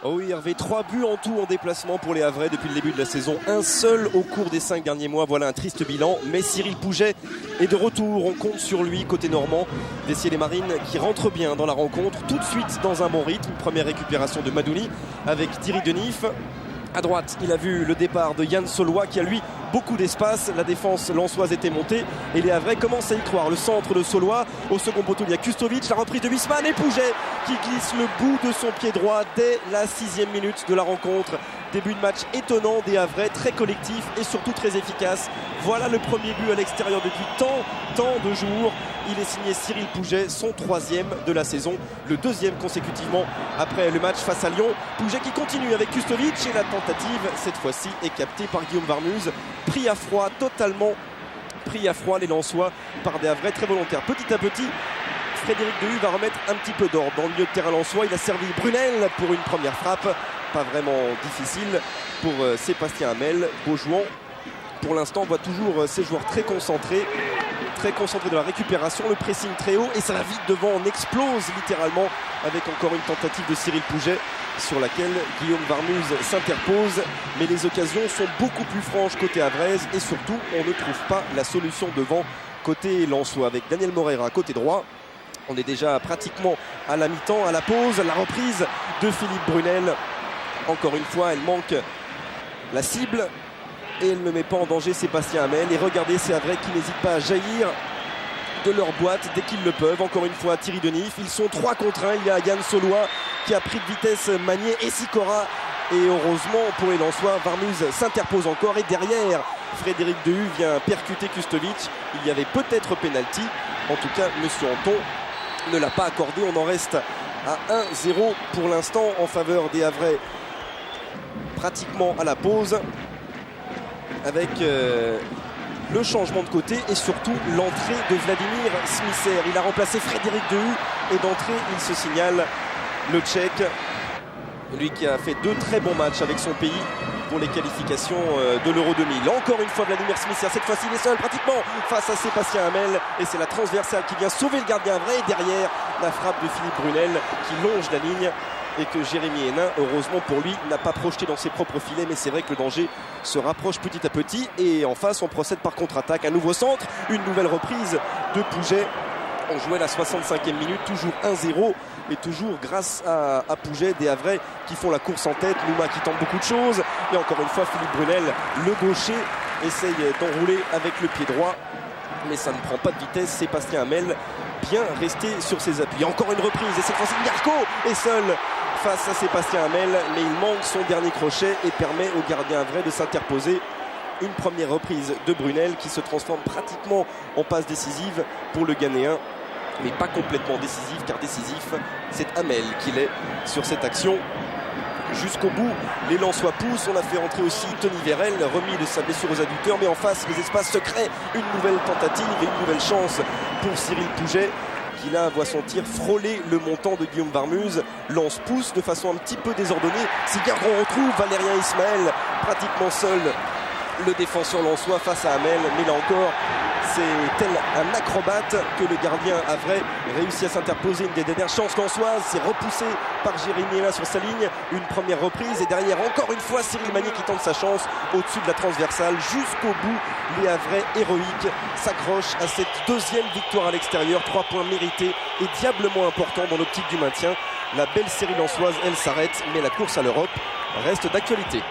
Oh oui, Hervé, 3 buts en tout en déplacement pour les Havrais depuis le début de la saison. Un seul au cours des 5 derniers mois. Voilà un triste bilan. Mais Cyril Pouget est de retour. On compte sur lui côté normand. Dessier-les-Marines qui rentre bien dans la rencontre. Tout de suite dans un bon rythme. Première récupération de Madouni avec Thierry Denif. À droite, il a vu le départ de Yann Solois qui a lui beaucoup d'espace. La défense lensoise était montée et les Havrais commencent à y croire. Le centre de Solois. Au second poteau, il y a Kustovic. La reprise de Wisman et Pouget qui glisse le bout de son pied droit dès la 6e minute de la rencontre. Début de match étonnant des Havrais, très collectif et surtout très efficace. Voilà le premier but à l'extérieur depuis tant de jours. Il est signé Cyril Pouget, son 3e de la saison, le 2e consécutivement après le match face à Lyon. Pouget qui continue avec Kustovic et la tentative, cette fois-ci, est captée par Guillaume Varmuz. Pris à froid, totalement pris à froid les Lensois par des Havrais très volontaires. Petit à petit, Frédéric Dehu va remettre un petit peu d'ordre dans le milieu de terrain lensois. Il a servi Brunel pour une première frappe. Pas vraiment difficile pour Sébastien Hamel. Beaujouan, pour l'instant, voit toujours ses joueurs très concentrés de la récupération, le pressing très haut et ça va vite devant, on explose littéralement avec encore une tentative de Cyril Pouget sur laquelle Guillaume Varmuz s'interpose, mais les occasions sont beaucoup plus franches côté Havraise et surtout on ne trouve pas la solution devant côté lensois avec Daniel Moreira côté droit. On est déjà pratiquement à la mi-temps, à la pause, la reprise de Philippe Brunel. Encore une fois, elle manque la cible et elle ne met pas en danger Sébastien Hamel. Et regardez ces Havrais qui n'hésitent pas à jaillir de leur boîte dès qu'ils le peuvent. Encore une fois, Thierry Denif. Ils sont 3 contre 1. Il y a Yann Solois qui a pris de vitesse Magnier et Sikora. Et heureusement pour les Lensois, Varmuz s'interpose encore. Et derrière, Frédéric Dehu vient percuter Kustovic. Il y avait peut-être pénalty. En tout cas, Monsieur Anton ne l'a pas accordé. On en reste à 1-0 pour l'instant en faveur des Havrais. Pratiquement à la pause avec le changement de côté et surtout l'entrée de Vladimir Smisser. Il a remplacé Frédéric Dehu et d'entrée il se signale le Tchèque, lui qui a fait 2 très bons matchs avec son pays pour les qualifications de l'Euro 2000. Encore une fois Vladimir Smisser, cette fois-ci il est seul pratiquement face à Sébastien Hamel et c'est la transversale qui vient sauver le gardien vrai et derrière la frappe de Philippe Brunel qui longe la ligne et que Jérémy Hénin, heureusement pour lui, n'a pas projeté dans ses propres filets, mais c'est vrai que le danger se rapproche petit à petit et en face on procède par contre-attaque, un nouveau centre, une nouvelle reprise de Pouget. On jouait la 65e minute, toujours 1-0 et toujours grâce à Pouget, des Havrais qui font la course en tête, Nouma qui tente beaucoup de choses et encore une fois Philippe Brunel, le gaucher, essaye d'enrouler avec le pied droit mais ça ne prend pas de vitesse. Sébastien Hamel bien resté sur ses appuis. Encore une reprise et cette fois-ci Yarko est seul face à Sébastien Hamel, mais il manque son dernier crochet et permet au gardien Havrais de s'interposer. Une première reprise de Brunel qui se transforme pratiquement en passe décisive pour le Ghanéen, mais pas complètement décisive car décisif c'est Hamel qui l'est sur cette action. Jusqu'au bout, les Lensois poussent. On a fait entrer aussi Tony Vérel, remis de sa blessure aux adducteurs, mais en face les espaces se créent. Une nouvelle tentative et une nouvelle chance pour Cyril Pouget qui là voit son tir frôler le montant de Guillaume Varmuz. Lance pousse de façon un petit peu désordonnée. Sigard on retrouve Valérien Ismaël pratiquement seul, le défenseur lensois face à Hamel, mais là encore c'est tel un acrobate que le gardien Havrais réussit à s'interposer. Une des dernières chances lensoises, c'est repoussé par Jérémy Hénin sur sa ligne. Une première reprise et derrière encore une fois Cyril Magnier qui tente sa chance au-dessus de la transversale. Jusqu'au bout, les Havrais héroïques s'accrochent à cette 2e victoire à l'extérieur. 3 points mérités et diablement importants dans l'optique du maintien. La belle série lensoise, elle s'arrête, mais la course à l'Europe reste d'actualité.